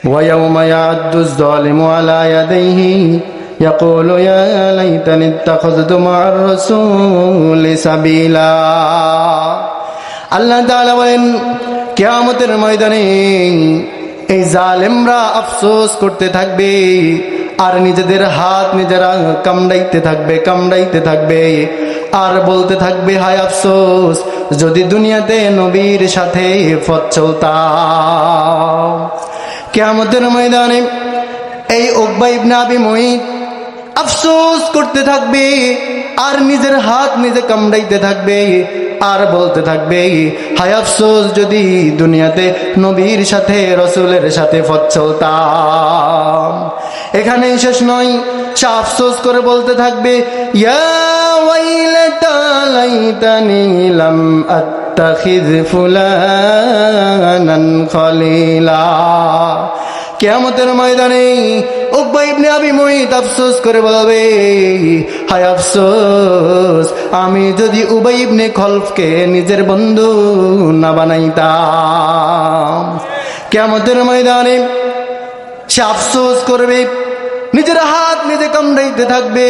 ويوم يعد الظالم على يديه يقول يا ليتني اتخذت مع الرسول سبيلا। আল্লাহ তাআলা বলেন, কিয়ামতের ময়দানে এই জালেমরা আফসোস করতে থাকবে আর নিজেদের হাত নিজেরা কামড়াইতে থাকবে আর বলতে থাকবে, হায় আফসোস, যদি দুনিয়াতে নবীর সাথে পথ চলতাম। কিয়ামতের ময়দানে এই উকবা ইবনে আবি মুঈত আফসোস করতে থাকবে আর নিজের হাত নিজে কামড়াইতে থাকবে আর বলতে থাকবে, হায় আফসোস, যদি দুনিয়াতে নবীর সাথে রাসূলের সাথে পথ চলতাম। এখানেই শেষ নয়, সে আফসোস করে বলতে থাকবে, ইয়া ওয়াইলাতা লাইতানি লাম আত্তাখিয ফুলানান খলিলা। কিয়ামতের ময়দানে উকবা ইবনে আবি মুঈত আফসোস করে বলবে, হায় আফসোস, আমি যদি উবাই ইবনে খলফকে নিজের বন্ধু না বানাইতাম। কিয়ামতের ময়দানে সে আফসোস করবে, নিজের হাত নিজে কামড়াইতে থাকবে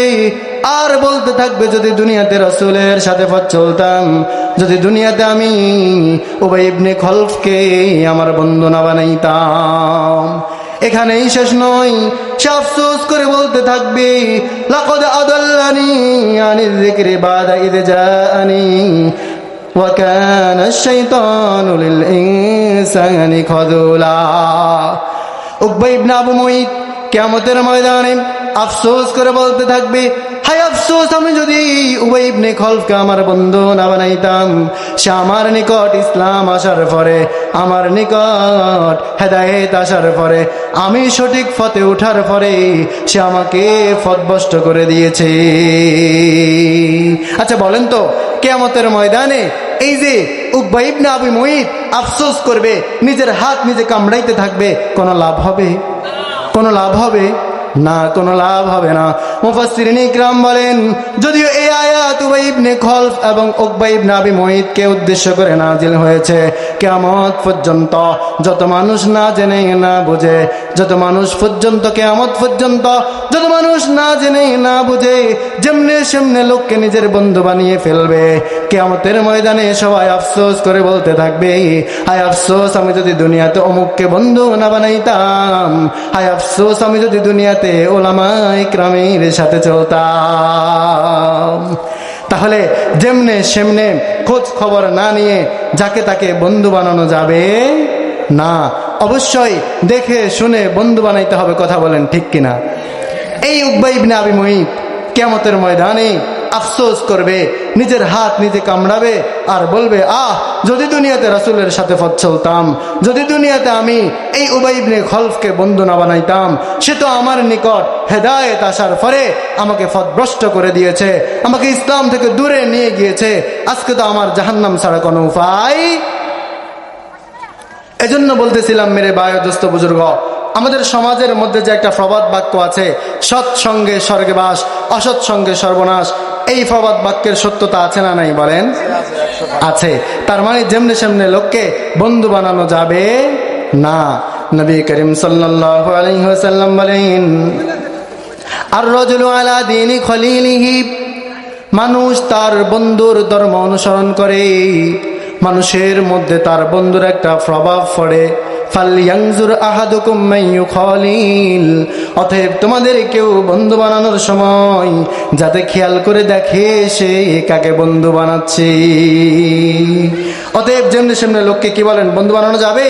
আর বলতে থাকবে, যদি দুনিয়াতে রাসূলের সাথে পথ চলতাম, যদি দুনিয়াতে আমি উবাই ইবনে খলফকে আমার বন্ধু না বানাইতাম। এখানেই শেষ নয়, সে আফসোস করে বলতে থাকবে, লাকাদ আদাল্লানি আনিয যিকরি বাদা ইয জাআনি ওয়া কানা আশ-শাইতানু লিল ইনসানি খাযুলা। উকবা ইবনে আবু মুঈত কিয়ামতের ময়দানে আফসোস করে বলতে থাকবে, হায় আফসোস, আমি যদি উবাই ইবনে খলফকে আমার বন্ধু না বানাইতাম। সে আমার নিকট ইসলাম আসার পরে, আমার নিকট হেদায়েত আসার পরে, আমি সঠিক পথে ওঠার পরে সে আমাকে পথভ্রষ্ট করে দিয়েছে। আচ্ছা বলেন তো, কিয়ামতের ময়দানে এই যে উকবা ইবনে আবি মুঈত আফসোস করবে, নিজের হাত নিজে কামড়াইতে থাকবে, কোনো লাভ হবে? কোনো লাভ হবে না, কোনো লাভ হবে না। মুফাসসিরিন ইকরাম বলেন, যদিও এই আয়াত উবাই ইবনে খলফ এবং উকবা ইবনে আবি মুঈতকে উদ্দেশ্য করে নাজিল হয়েছে, কিয়ামত পর্যন্ত যত মানুষ না জেনে না বুঝে, যত মানুষ পর্যন্ত কিয়ামত পর্যন্ত যত মানুষ না জেনে না বুঝে যেমনে সেমনে লোককে নিজের বন্ধু বানিয়ে ফেলবে, কিয়ামতের ময়দানে সবাই আফসোস করে বলতে থাকবে, হায় আফসোস, আমি যদি দুনিয়াতে অমুককে বন্ধু না বানাইতাম, হায় আফসোস, আমি যদি দুনিয়াতে উলামায়ে ইকরামের সাথে চলতাম। তাহলে যেমনে সেমনে খোঁজ খবর না নিয়ে যাকে তাকে বন্ধু বানানো যাবে না, অবশ্যই দেখে শুনে বন্ধু বানাইতে হবে। কথা বলেন ঠিক কিনা? এই উকবা ইবনে আবি মুঈত কিয়ামতের ময়দানে আফসোস করবে, নিজের হাত নিজে কামড়াবে আর বলবে, যদি দুনিয়াতে রাসূলের সাথে পথ চলতাম, যদি দুনিয়াতে আমি এই উবাই ইবনে খলফকে বন্ধু না বানাইতাম, সে তো আমার নিকট হেদায়েত আসার পরে আমাকে পথভ্রষ্ট করে দিয়েছে, আমাকে ইসলাম থেকে দূরে নিয়ে গিয়েছে, আজকে তো আমার জাহান্নাম ছাড়া কোনো উপায়। এজন্য বলতেছিলাম মেরে ভাই ও দোস্ত বুজুর্গ, আমাদের সমাজের মধ্যে যে একটা প্রবাদ বাক্য আছে, সৎসঙ্গে স্বর্গবাস, অসৎ সঙ্গে সর্বনাশ, এই প্রবাদ বাক্যের সত্যতা আছে না নাই বলেন? আছে। তার মানে যেমনে সেমনে লোককে বন্ধু বানানো যাবে না। নবী করিম সাল্লাল্লাহু আলাইহি ওয়াসাল্লাম বলেন, আর রাজুলু আলা দীনি খলিলিহি, মানুষ তার বন্ধুর ধর্ম অনুসরণ করে, মানুষের মধ্যে তার বন্ধুর একটা প্রভাব পড়ে। ফালইয়ানজুর আহাদুকুম মাইয়ুখালিল, অতএব তোমাদের কেউ বন্ধু বানানোর সময় যাতে খেয়াল করে দেখে সে কাকে বন্ধু বানাচ্ছে। অতএব যেমনি সেমনি লোককে কি বলেন বন্ধু বানানো যাবে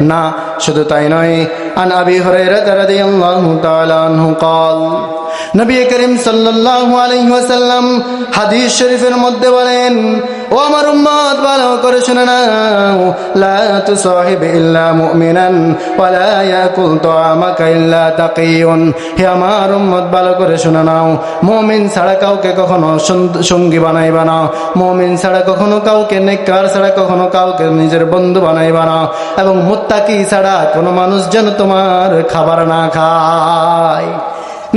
না। শুধু তাই নয়, আন আবি হুরায়রা রাদিয়াল্লাহু তাআলা আনহু قال, নবী করিম সাল্লাল্লাহু আলাইহি ওয়াসাল্লাম হাদিস শরীফের মধ্যে বলেন, ও আমার উম্মত ভালো করে শুনে নাও, লা তুসাহিব ইল্লা মুমিনান ওয়া লা ইয়াকুল তাআমাকা ইল্লা তাকিয়ুন। হে আমার উম্মত ভালো করে শুনে নাও, মুমিন ছাড়া কাউকে কখনো সঙ্গী বানাইবা না, মুমিন ছাড়া কখনো কাউকে, নেককার ছাড়া কখনো কাউকে নিজের বন্ধু বানাইবা না, এবং মুত্তাকি ছাড়া কোনো মানুষ যেন তোমার খাবার না খায়।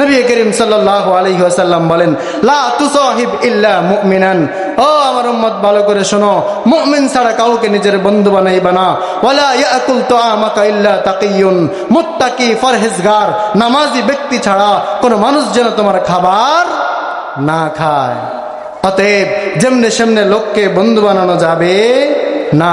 নবী করিম সাল্লাল্লাহু আলাইহি ওয়াসাল্লাম বলেন, লা তুসাহিব ইল্লা মুমিনান। ও আমার উম্মত, ভালো করে শোনো, মুমিন ছাড়া কাউকে নিজের বন্ধু বানাইবা না। ওয়ালা ইয়াকুল তুআমাকা ইল্লা তাকিয়ুন। মুত্তাকি, পরহেজগার, নামাজি ব্যক্তি ছাড়া কোনো মানুষ যেন তোমার খাবার না খায়। অতএব যেমনে সেমনে লোককে বন্ধু বানানো যাবে না।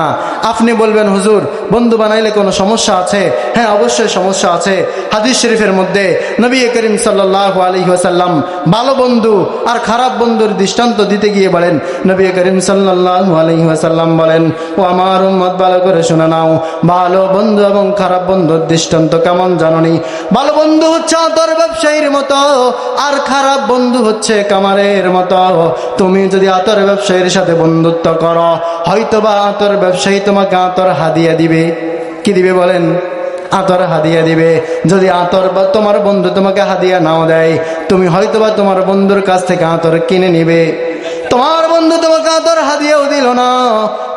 আপনি বলবেন, হুজুর বন্ধু বানাইলে কোনো সমস্যা আছে? হ্যাঁ, অবশ্যই সমস্যা আছে। হাদিস শরীফের মধ্যে নবী করিম সাল্লাল্লাহু আলাইহি ওয়াসাল্লাম ভালো বন্ধু আর খারাপ বন্ধুর দৃষ্টান্ত দিতে গিয়ে বলেন, নবী করিম সাল্লাল্লাহু আলাইহি ওয়াসাল্লাম বলেন, ও আমার উম্মত, ভালো করে শুনে নাও, ভালো বন্ধু এবং খারাপ বন্ধুর দৃষ্টান্ত কেমন জানোনি? ভালো বন্ধু হচ্ছে আতর ব্যবসায়ীর মতো, আর খারাপ বন্ধু হচ্ছে কামারের মতো। তুমি যদি আতর ব্যবসায়ীর সাথে বন্ধুত্ব করো, হয়তোবা আতর ব্যবসায়ী তোমাকে আতর হাদিয়া দিবে। কি দিবে বলেন? আতর হাদিয়া দিবে। যদি আতর বা তোমার বন্ধু তোমাকে হাদিয়া নাও দেয়, তুমি হয়তোবা তোমার বন্ধুর কাছ থেকে আতর কিনে নিবে। তোমার বন্ধু তোমাকে আতর হাদিয়াও দিল না,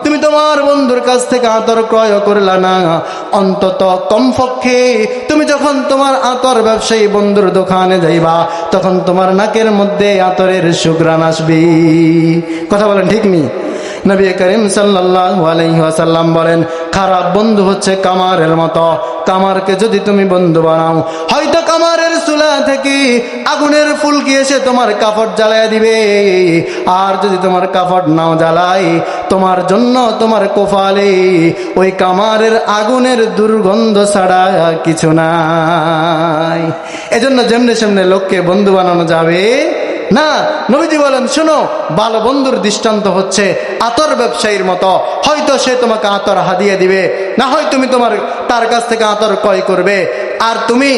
তুমি তোমার বন্ধুর কাছ থেকে আতর ক্রয় করলা না, অন্তত কমপক্ষে তুমি যখন তোমার আতর ব্যবসায়ী বন্ধুর দোকানে যাইবা, তখন তোমার নাকের মধ্যে আতরের সুঘ্রাণ আসবে। কথা বলেন ঠিক নি? নবী করিম সাল্লাল্লাহু আলাইহি ওয়াসাল্লাম বলেন, খারাপ বন্ধু হচ্ছে কামারের মতো। কামারকে যদি তুমি বন্ধু বানাও, হয়তো কামারের চুলা থেকে আগুনের ফুলকি এসে তোমার কাপড় জ্বালায় দিবে, আর যদি তোমার কাপড় নাও জ্বালায়, তোমার জন্য তোমার কপালে ওই কামারের আগুনের দুর্গন্ধ ছাড়া কিছু নাই। এজন্য যেমনে সেমনে লোককে বন্ধু বানানো যাবে না। নবীজি বলেন, শোনো, ভালো বন্ধুর দৃষ্টান্ত হচ্ছে আতর ব্যবসায়ীর মতো। হয়তো সে তোমাকে আতর হাদিয়ে দিবে, না হয় তুমি তার কাছ থেকে আতর ক্রয় করবে, আর তুমি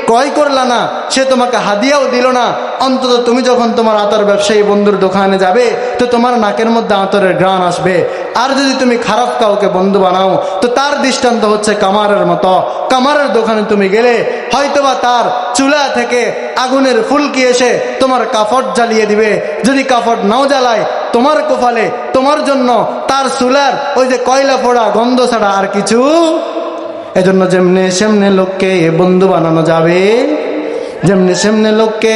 ক্রয় করলা না, সে তোমাকে হাদিয়াও দিল না, অন্তত তুমি যখন তোমার আতর ব্যবসায়ী বন্ধুর দোকানে যাবে, তো তোমার নাকের মধ্যে আতরের ঘ্রাণ আসবে। আর যদি তুমি খারাপ কাউকে বন্ধু বানাও, তো তার দৃষ্টান্ত হচ্ছে কামারের মতো। কামারের দোকানে তুমি গেলে, হয়তোবা তার চুলা থেকে আগুনের ফুলকি এসে তোমার কাপড় জ্বালিয়ে দিবে। যদি কাপড় নাও জ্বালায়, তোমার কপালে তোমার জন্য তার চুলার ওই যে কয়লা পোড়া গন্ধ ছাড়া আর কিছু। এজন্য যেমনে সেমনে লোককে বন্ধু বানানো যাবে, যেমনি সেমনে লোককে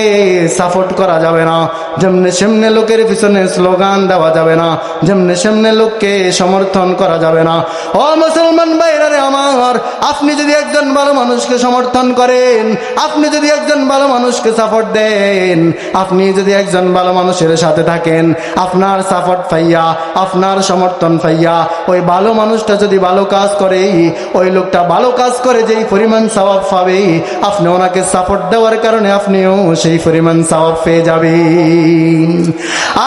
সাপোর্ট করা যাবে না, যেমনি সেমনে লোকের পিছনে স্লোগান দেওয়া যাবে না, যেমনি সেমনে লোককে সমর্থন করা যাবে না। ও মুসলমান ভাইরা রে আমার, আপনি যদি একজন ভালো মানুষকে সমর্থন করেন, আপনি যদি একজন ভালো মানুষকে সাপোর্ট দেন, আপনি যদি একজন ভালো মানুষের সাথে থাকেন, আপনার সাপোর্ট পাইয়া, আপনার সমর্থন পাইয়া, ওই ভালো মানুষটা যদি ভালো কাজ করে, ওই লোকটা ভালো কাজ করে যেই পরিমাণ সওয়াব পাবে, আপনি ওনাকে সাপোর্ট দেওয়ার কারণে আপনিও সেই পরিমাণ সওয়াব পেয়ে যাবেন।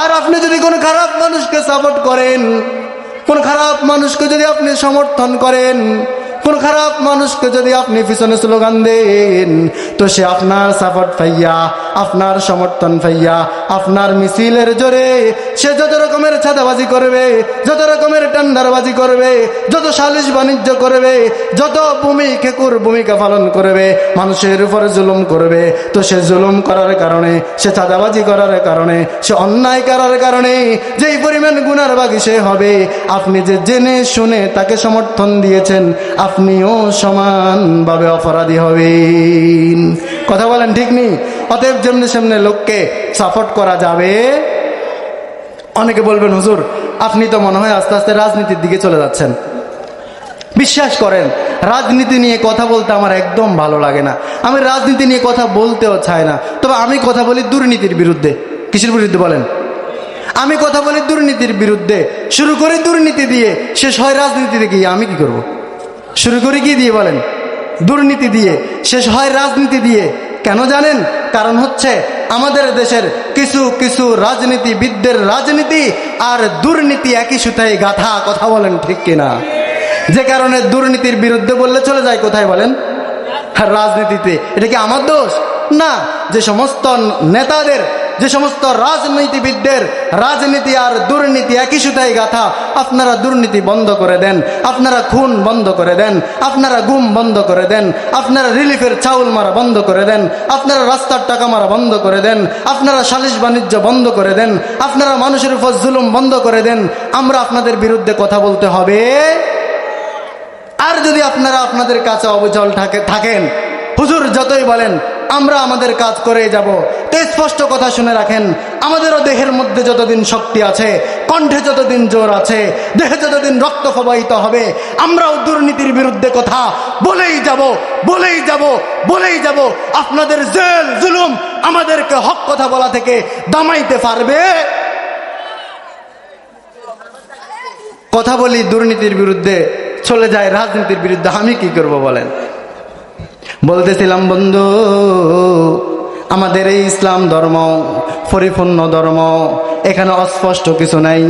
আর আপনি যদি কোন খারাপ মানুষকে সাপোর্ট করেন, কোন খারাপ মানুষকে যদি আপনি সমর্থন করেন, কোন খারাপ মানুষকে যদি আপনি পিছনে স্লোগান দেন, তো সে আপনার সাপোর্ট পাইয়া, আপনার সমর্থন পাইয়া, আপনার মিছিলের জোরে সে যত রকমের ছাদাবাজি করবে, যত রকমের টেন্ডারবাজি করবে, যত সালিশ বাণিজ্য করবে, যত ভূমিকা পালন করবে, মানুষের উপরে জুলুম করবে, তো সে জুলুম করার কারণে, সে ছাদাবাজি করার কারণে, সে অন্যায় করার কারণে যেই পরিমাণ গুনার বাগী সে হবে, আপনি যে জেনে শুনে তাকে সমর্থন দিয়েছেন, আপনিও সমানভাবে অপরাধী হবেন। কথা বলেন ঠিক নেই? অতএব যেমনি সেমনি লোককে সাপোর্ট করা যাবে। অনেকে বলবেন, হুজুর আপনি তো মনে হয় আস্তে আস্তে রাজনীতির দিকে চলে যাচ্ছেন। বিশ্বাস করেন, রাজনীতি নিয়ে কথা বলতে আমার একদম ভালো লাগে না। আমি রাজনীতি নিয়ে কথা বলতেও চাই না। তবে আমি কথা বলি দুর্নীতির বিরুদ্ধে। কিসের বিরুদ্ধে বলেন? আমি কথা বলি দুর্নীতির বিরুদ্ধে। শুরু করি দুর্নীতি দিয়ে, শেষ হয় রাজনীতিতে গিয়ে। আমি কি করব? শুরু করি কি দিয়ে বলেন? দুর্নীতি দিয়ে, শেষ হয় রাজনীতি দিয়ে। কেন জানেন? কারণ হচ্ছে আমাদের দেশের কিছু কিছু রাজনীতিবিদদের রাজনীতি আর দুর্নীতি একই সুতায় গাঁথা। কথা বলেন ঠিক কিনা? যে কারণে দুর্নীতির বিরুদ্ধে বললে চলে যায় কোথায় বলেন? রাজনীতিতে। এটা কি আমার দোষ? না। যে সমস্ত নেতাদের, যে সমস্ত রাজনীতিবিদদের রাজনীতি আর দুর্নীতি একই সুতায় গাঁথা, আপনারা দুর্নীতি বন্ধ করে দেন, আপনারা খুন বন্ধ করে দেন, আপনারা গুম বন্ধ করে দেন, আপনারা রিলিফের চাউল মারা বন্ধ করে দেন, আপনারা রাস্তার টাকা মারা বন্ধ করে দেন, আপনারা সালিশ বাণিজ্য বন্ধ করে দেন, আপনারা মানুষের উপর জুলুম বন্ধ করে দেন। আমরা আপনাদের বিরুদ্ধে কথা বলতে হবে। আর যদি আপনারা আপনাদের কাছে অবিচল থাকেন, হুজুর যতই বলেন আমরা আমাদের কাজ করে যাব। তো স্পষ্ট কথা শুনে রাখেন, আমাদেরও দেহের মধ্যে যতদিন শক্তি আছে, কণ্ঠে যতদিন জোর আছে, দেহে যতদিন রক্ত প্রবাহিত হবে, আমরাও দুর্নীতির বিরুদ্ধে কথা বলেই যাব, বলেই যাব, বলেই যাব। আপনাদের জেল জুলুম আমাদেরকে হক কথা বলা থেকে দামাইতে পারবে? কথা বলি দুর্নীতির বিরুদ্ধে, চলে যায় রাজনীতির বিরুদ্ধে, আমি কি করব বলেন? বলতেছিলাম বন্ধু, আমাদের এই ইসলাম ধর্ম পরিপূর্ণ ধর্ম, এখানে অস্পষ্ট কিছু নাই,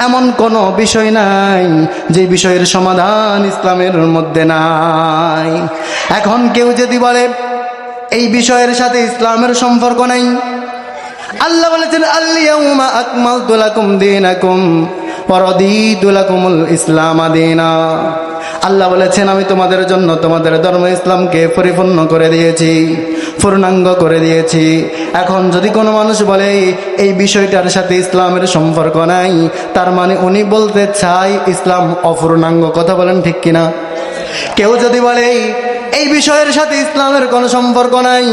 এমন কোনো বিষয় নাই যে বিষয়ের সমাধান ইসলামের মধ্যে নাই। এখন কেউ যদি বলে এই বিষয়ের সাথে ইসলামের সম্পর্ক নাই, আল্লাহ বলেছেন আল-ইয়াউমা আকমালতু লাকুম দীনাকুম ওয়া রাদিতু লাকুমুল ইসলাম দীনা। আল্লাহ বলেছেন আমি তোমাদের জন্য তোমাদের ধর্ম ইসলামকে পরিপূর্ণ করে দিয়েছি, পূর্ণাঙ্গ করে দিয়েছি। এখন যদি কোনো মানুষ বলে এই বিষয়টার সাথে ইসলামের সম্পর্ক নাই, তার মানে উনি বলতে চায় ইসলাম অপূর্ণাঙ্গ। কথা বলেন ঠিক কিনা? কেউ যদি বলে এই বিষয়ের সাথে ইসলামের কোনো সম্পর্ক নাই,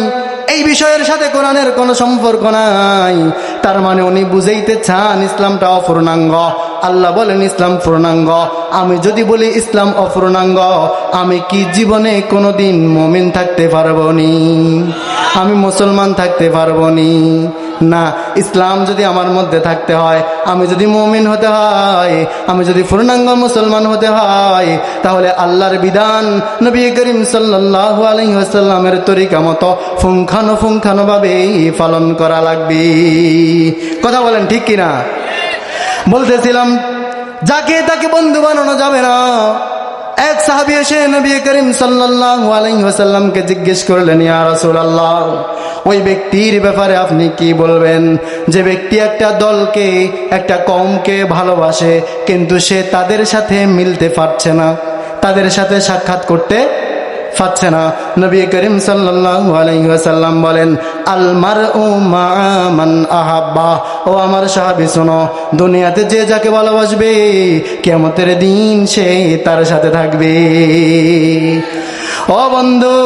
এই বিষয়ের সাথে কোরআনের কোনো সম্পর্ক নাই, তার মানে উনি বুঝাইতে চান ইসলামটা অপূর্ণাঙ্গ। আল্লাহ বলেন ইসলাম পূর্ণাঙ্গ। আমি যদি বলি ইসলাম অপূর্ণাঙ্গ, আমি কি জীবনে কোনোদিন মুমিন থাকতে পারবো নি? আমি মুসলমান থাকতে পারবো নি? না, ইসলাম যদি আমার মধ্যে থাকতে হয়, আমি যদি মুমিন হতে হয়, আমি যদি পূর্ণাঙ্গ মুসলমান হতে হয়, তাহলে আল্লাহর বিধান নবী করিম সাল্লাল্লাহু আলাইহি ওয়াসাল্লামের তরিকা মতো পুঙ্খানুপুঙ্খানুভাবে পালন করা লাগবে। কথা বলেন ঠিক কিনা? বলতেছিলাম যাকে তাকে বন্ধু বানানো যাবে না। এক সাহাবী এসে নবী করিম সাল্লাল্লাহু আলাইহি ওয়াসাল্লামকে জিজ্ঞেস করলেন, ইয়া রাসূলুল্লাহ, ওই ব্যক্তির ব্যাপারে আপনি কি বলবেন যে ব্যক্তি একটা দলকে, একটা কওমকে ভালোবাসে, কিন্তু সে তাদের সাথে মিলতে পারছে না, তাদের সাথে সাক্ষাৎ করতে পারছে না? নবী করিম সাল্লাল্লাহু আলাইহি ওয়াসাল্লাম বলেন, আল মারউ মা মান আহাব্বা। ও আমার সাহাবী শোনো, দুনিয়াতে যে যাকে ভালোবাসবে কিয়ামতের দিন সে তার সাথে থাকবে। ও বন্ধু,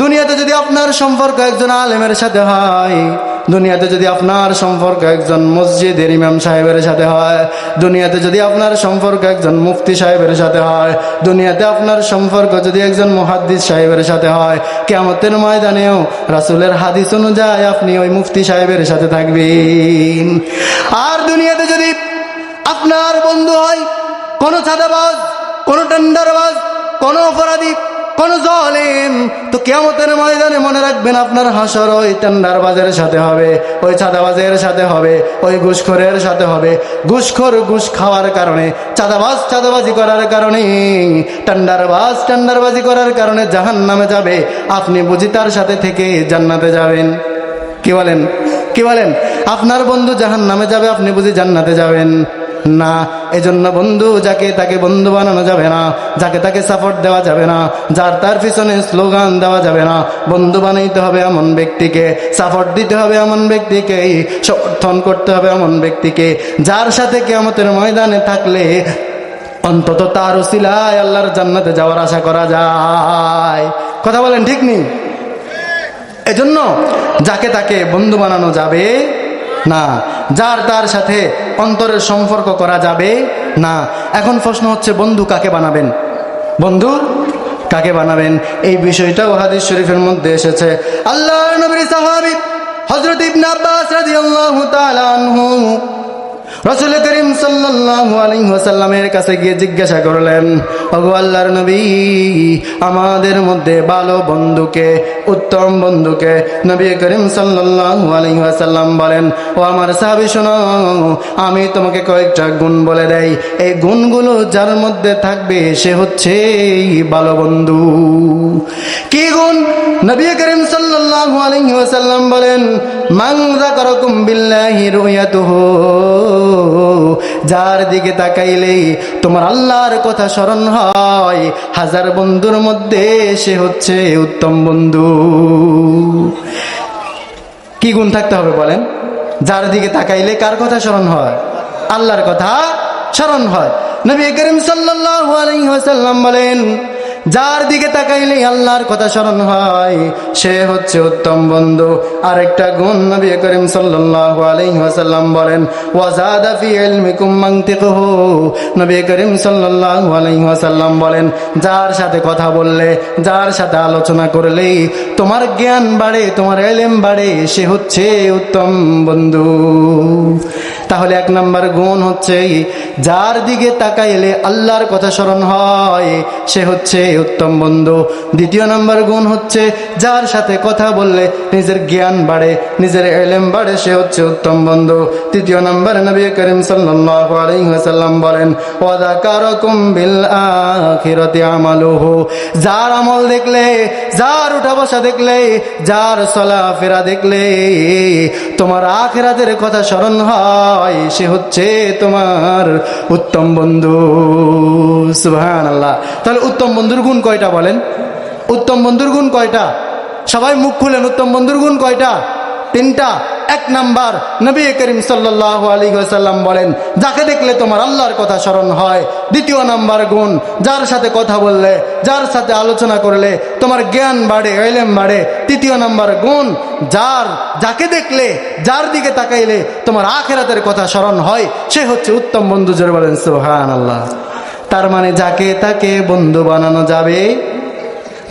দুনিয়াতে যদি আপনার সম্পর্ক একজন আলেমের সাথে হয়, দুনিয়াতে যদি আপনার সম্পর্ক একজন মসজিদের ইমাম সাহেবের সাথে হয়, দুনিয়াতে যদি আপনার সম্পর্ক একজন মুফতি সাহেবের সাথে হয়, দুনিয়াতে আপনার সম্পর্ক যদি একজন মুহাদ্দিস সাহেবের সাথে হয়, কিয়ামতের ময়দানেও রাসূলের হাদিস অনুযায়ী আপনি ওই মুফতি সাহেবের সাথে থাকবেন। আর দুনিয়াতে যদি আপনার বন্ধু হয় কোন চাঁদাবাজ, কোন টেন্ডারবাজ, কোন অপরাধী, কোন জালেম, তো কিয়ামতের ময়দানে মনে রাখবেন আপনার হাসর ওই টেন্ডারবাজের সাথে হবে, ওই চাঁদাবাজের সাথে হবে, ওই ঘুষখোরের সাথে হবে। ঘুষখোর ঘুষ খাওয়ার কারণে, চাঁদাবাজ চাঁদাবাজি করার কারণে, টেন্ডারবাজ টেন্ডারবাজি করার কারণে জাহান্নামে যাবে, আপনি বুঝি তার সাথে থেকে জান্নাতে যাবেন? কি বলেন? কি বলেন? আপনার বন্ধু জাহান্নামে যাবে, আপনি বুঝি জান্নাতে যাবেন? না। এজন্য বন্ধু যাকে তাকে বন্ধু বানানো যাবে না, যাকে তাকে সাপোর্ট দেওয়া যাবে না, যার তার পিছনে স্লোগান দেওয়া যাবে না। বন্ধু বানাইতে হবে এমন ব্যক্তিকে, সাপোর্ট দিতে হবে এমন ব্যক্তিকে, সমর্থন করতে হবে এমন ব্যক্তিকে, যার সাথে কিয়ামতের ময়দানে থাকলে অন্তত তার উসিলায় আল্লাহর জান্নাতে যাওয়ার আশা করা যায়। কথা বলেন ঠিক নেই? এজন্য যাকে তাকে বন্ধু বানানো যাবে না, যার তার সাথে অন্তরের সম্পর্ক করা যাবে না। এখন প্রশ্ন হচ্ছে বন্ধু কাকে বানাবেন? বন্ধু কাকে বানাবেন? এই বিষয়টাও হাদিস শরীফের মধ্যে এসেছে। আল্লাহর নবীর সাহাবী হযরত ইবনে আব্বাস রাদিয়াল্লাহু তাআলা আনহু রাসূল করিম সাল্লাল্লাহু আলাইহি ওয়াসাল্লামের কাছে গিয়ে জিজ্ঞাসা করলেন, ওগো আল্লাহর নবী, আমাদের মধ্যে ভালো বন্ধুকে, উত্তম বন্ধুকে? নবী করিম সাল্লাল্লাহু আলাইহি ওয়াসাল্লাম বলেন, ও আমার সাহাবী শোনো, আমি তোমাকে কয়েকটা গুণ বলে দেই, এই গুণগুলো যার মধ্যে থাকবে সে হচ্ছে ভালো বন্ধু। কি গুণ? নবী করিম সাল্লাল্লাহু আলাইহি ওয়াসাল্লাম বলেন, মান যাকারাকুম বিল্লাহি রুয়াতুহু, যার দিকে তাকাইলেই তোমার আল্লাহর কথা স্মরণ হয়, হাজার বন্ধুর মধ্যে সে হচ্ছে উত্তম বন্ধু। কি গুণ থাকতে হবে বলেন? যার দিকে তাকাইলে কার কথা স্মরণ হয়? আল্লাহর কথা স্মরণ হয়। নবী করিম সাল্লাল্লাহু আলাইহি ওয়াসাল্লাম বলেন, যার দিকে তাকাইলে আল্লাহর কথা স্মরণ হয় সে হচ্ছে উত্তম বন্ধু। আরেকটা গুণ নবী করিম সাল্লাল্লাহু আলাইহি ওয়াসাল্লাম বলেন, ওয়াজাদা ফি ইলমিকুম মানতিকুহু। নবী করিম সাল্লাল্লাহু আলাইহি ওয়াসাল্লাম বলেন, যার সাথে কথা বললে, যার সাথে আলোচনা করলেই তোমার জ্ঞান বাড়ে, তোমার ইলম বাড়ে, সে হচ্ছে উত্তম বন্ধু। তাহলে এক নাম্বার গুণ হচ্ছে যার দিকে তাকাইলে আল্লাহর কথা স্মরণ হয় সে হচ্ছে উত্তম বন্ধু। দ্বিতীয় নাম্বার গুণ হচ্ছে যার সাথে কথা বললে নিজের জ্ঞান বাড়ে, নিজের ইলম বাড়ে, সে হচ্ছে উত্তম বন্ধু। তৃতীয় নাম্বার নবী করিম সাল্লাল্লাহু আলাইহি ওয়াসাল্লাম বলেন, ওয়া যাকারাকুম বিল আখিরাতি আমালুহু। যার আমল দেখলে, যার উঠা বসা দেখলে, যার চলাফেরা দেখলে তোমার আখিরাতের কথা স্মরণ হয় সে হচ্ছে তোমার উত্তম বন্ধু। সুবহানাল্লাহ। তাহলে উত্তম বন্ধুর গুণ কয়টা বলেন? উত্তম বন্ধুর গুণ কয়টা? সবাই মুখ খুলেন। উত্তম বন্ধুর গুণ কয়টা? তিনটা। এক নাম্বার নবী করিম সাল্লাল্লাহু আলাইহি ওয়াসাল্লাম বলেন, যাকে দেখলে তোমার আল্লাহর কথা স্মরণ হয়। দ্বিতীয় নাম্বার গুণ, যার সাথে কথা বললে, যার সাথে আলোচনা করলে তোমার জ্ঞান বাড়ে, ইলম বাড়ে। তৃতীয় নাম্বার গুণ, যাকে দেখলে, যার দিকে তাকাইলে তোমার আখিরাতের কথা স্মরণ হয় সে হচ্ছে উত্তম বন্ধু। জোরে বলেন সুবহানাল্লাহ। তার মানে যাকে তাকে বন্ধু বানানো যাবে,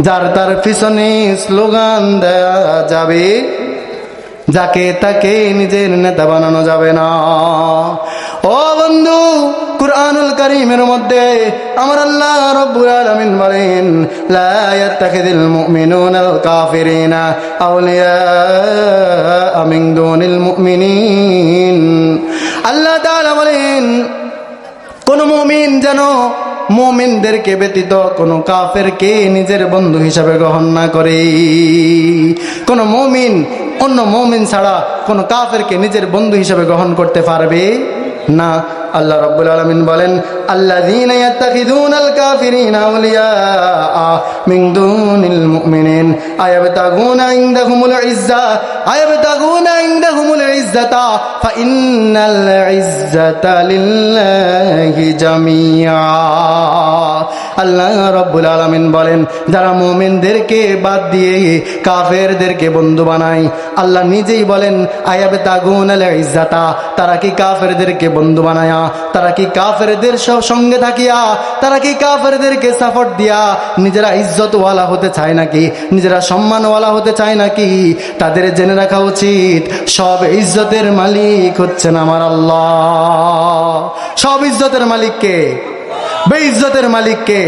যার তার পিছনে স্লোগান দেয়া যাবে, যাকে তাকে নিজের নেতা বানানো যাবে না। ও বন্ধু, কুরআনুল কারীমের মধ্যে আমার আল্লাহ রাব্বুল আলামিন বলেন, লা ইয়াত্তাখিযুল মুমিনুনাল কাফিরিনা আউলিয়া মিন দুনিল মুমিনিন। আল্লাহ তাআলা বলেন, কোন মুমিন যেন মুমিনদেরকে ব্যতীত কোন কাফেরকে নিজের বন্ধু হিসাবে গ্রহণ না করে। কোন মুমিন অন্য মুমিন ছাড়া কোন কাফেরকে নিজের বন্ধু হিসাবে গ্রহণ করতে পারবে না। আল্লাহ রাব্বুল আলামিন বলেন, আল্লাযীনা ইয়াত্তাখিযুনাল কাফিরিনা আউলিয়া মিন দুনিল মুমিনিন আয়াবতাগুনা ইনদাহুমুল ইজ্জা আয়াবতাগুনা ইনদাহুমুল ইজ্জাতা ফাইন্নাল ইজ্জাতা লিল্লাহি জামিআ। আল্লাহ রাব্বুল আলামিন বলেন, যারা মুমিনদেরকে বাদ দিয়ে কাফেরদেরকে বন্ধু বানায়, আল্লাহ নিজেই বলেন আয়াবতাগুনাল ইজ্জাতা, তারা কি কাফেরদেরকে বন্ধু বানায়, তারা কি কাফেরদের সঙ্গে থাকিয়া, তারা কি কাফেরদেরকে সাপোর্ট দিয়া নিজেরা ইজ্জতওয়ালা হতে চায় নাকি, নিজেরা সম্মানওয়ালা হতে চায় নাকি? তাদের জেনে রাখা উচিত সব ইজ্জতের মালিক হচ্ছেন আমার আল্লাহ। সব ইজ্জতের মালিক কে? বেইজ্জতের মালিক কে?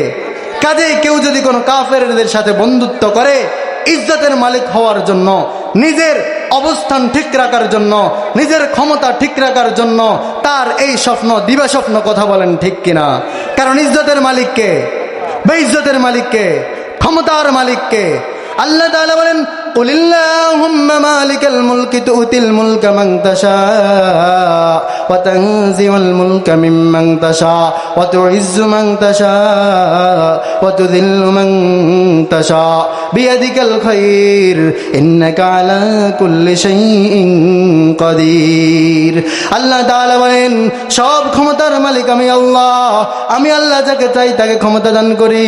কাজেই কেউ যদি কোনো কাফেরদের সাথে বন্ধুত্ব করে ইজ্জতের মালিক হওয়ার জন্য, নিজের অবস্থান ঠিক রাখার জন্য, নিজের ক্ষমতা ঠিক রাখার জন্য তার এই স্বপ্ন দিবা স্বপ্ন, কথা বলেন ঠিক কিনা? কারণ ইজ্জতের মালিককে, বেইজ্জতের মালিককে, ক্ষমতার মালিককে। আল্লাহ তাআলা বলেন, কুলিল্লাহুম্মা মালিকাল মুলকি তুতিল মুলকা মান তাশা ওয়া তানজিউল মুলকা মিম্মান তাশা ওয়া তুইজ্জু মান তাশা ওয়া তুযিল্লু মান তাশা বিয়াদিকাল খায়র ইন্নাকা আলা কুল্লি শাইইন কাদির। আল্লাহ তাআলা বলেন, সব ক্ষমতার মালিক আমি আল্লাহ। আমি আল্লাহ যাকে চাই তাকে ক্ষমতা দান করি,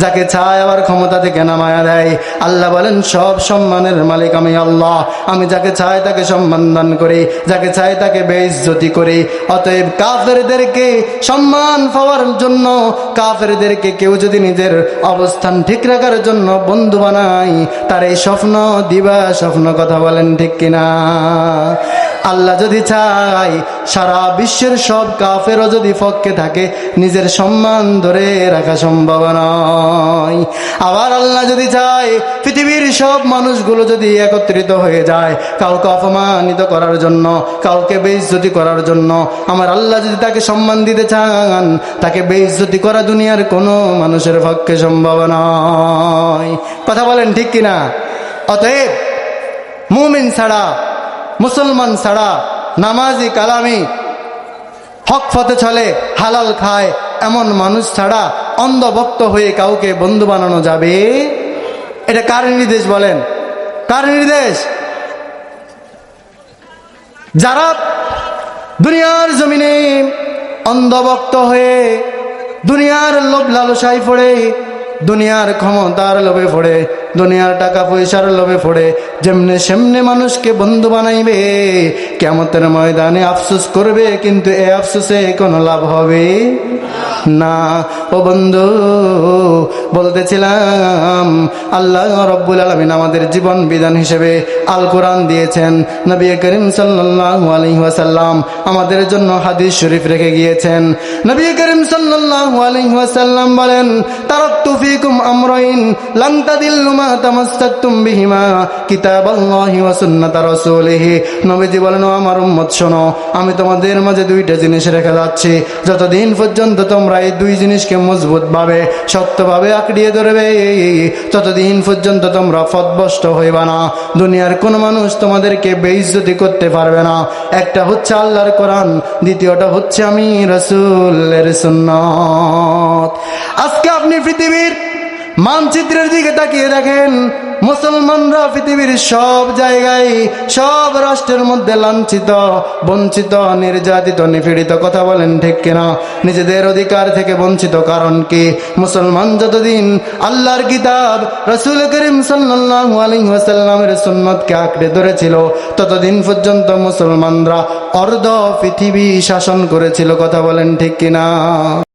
যাকে চাই আবার ক্ষমতা থেকে নামায়া দেয়। আল্লাহ বলেন, সব সম্মানের মালিক আমি আল্লাহ। আমি যাকে চাই তাকে সম্মান দান করি, যাকে চাই তাকে বেইজ্জতি করি। অতএব কাফেরদেরকে সম্মান পাওয়ার জন্য, কাফেরদেরকে কেউ যদি নিজের অবস্থান ঠিক রাখার জন্য বন্ধু বানাই, তার এই স্বপ্ন দিবা স্বপ্ন, কথা বলেন ঠিক কিনা? আল্লাহ যদি চাই সারা বিশ্বের সব কাফেরও যদি পক্ষে থাকে, নিজের সম্মান ধরে রাখা সম্ভব নয়। আবার আল্লাহ যদি চায় পৃথিবীর সব মানুষগুলো যদি একত্রিত হয়ে যায় কাউকে অপমানিত করার জন্য, কাউকে বেইজ্জতি করার জন্য, আমার আল্লাহ যদি তাকে সম্মান দিতে চান, তাকে বেইজ্জতি করা দুনিয়ার কোনো মানুষের পক্ষে সম্ভব নয়। কথা বলেন ঠিক কিনা? অতএব মুমিন ছাড়া, মুসলমান ছাড়া, নামাজি কালামি হক পথে চলে, হালাল খায় এমন মানুষ ছাড়া অন্ধভক্ত হয়ে কাউকে বন্ধু বানানো যাবে? এটা কার নির্দেশ বলেন? কার নির্দেশ? যারা দুনিয়ার জমিনে অন্ধভক্ত হয়ে দুনিয়ার লোভ লালসায় পড়ে দুনিয়ার ক্ষমতার লোভে পড়ে, দুনিয়ার টাকা পয়সার লোভে পড়ে যেমনে সেমনে মানুষকে বন্ধু বানাইবে, কিয়ামতের ময়দানে আফসোস করবে, কিন্তু এ আফসোসে কোনো লাভ হবে না। ও বন্ধু, বলতেছিলাম আল্লাহ রাব্বুল আলামিন আমাদের জীবন বিধান হিসেবে আল কোরআন দিয়েছেন। নবী করিম সাল্লাল্লাহু আলাইহি ওয়াসাল্লাম আমাদের জন্য হাদিস শরীফ রেখে গিয়েছেন। নবী করিম সাল্লাল্লাহু আলাইহি ওয়াসাল্লাম বলেন, তারাকতু ফীকুম আমরাইন লান তাদিল্লু মা তামাসসাকতুম বিহিমা কিতাবাল্লাহি ওয়া সুন্নাতা রাসূলিহি। নবীজি বলেন, ও আমার উম্মত শোনো, আমি তোমাদের মাঝে দুইটা জিনিস রেখে যাচ্ছি, যতদিন পর্যন্ত তোমরা এই দুই জিনিসকে মজবুত ভাবে শক্তভাবে আঁকড়িয়ে ধরবে, ততদিন পর্যন্ত তোমরা পথভ্রষ্ট হইবা না। দুনিয়ার কোন মানুষ তোমাদেরকে বেইজ্জতি করতে পারবে না। একটা হচ্ছে আল্লাহর কোরআন, দ্বিতীয়টা হচ্ছে আমি রাসূলের সুন্নাত। আজকে আপনি পৃথিবীর মানচিত্রের দিকে তাকিয়ে দেখেন, মুসলমানরা পৃথিবীর সব জায়গায়, সব রাষ্ট্রের মধ্যে লাঞ্ছিত, বঞ্চিত, নির্যাতিত, নিপীড়িত। কথা বলেন ঠিক কিনা? নিজেদের অধিকার থেকে বঞ্চিত। কারণ কি? মুসলমান যতদিন আল্লাহর কিতাব, রাসূল করিম সাল্লাল্লাহু আলাইহি ওয়াসাল্লামের সুন্নাতকে আঁকড়ে ধরেছিল, ততদিন পর্যন্ত মুসলমানরা অর্ধ পৃথিবী শাসন করেছিল। কথা বলেন ঠিক কিনা?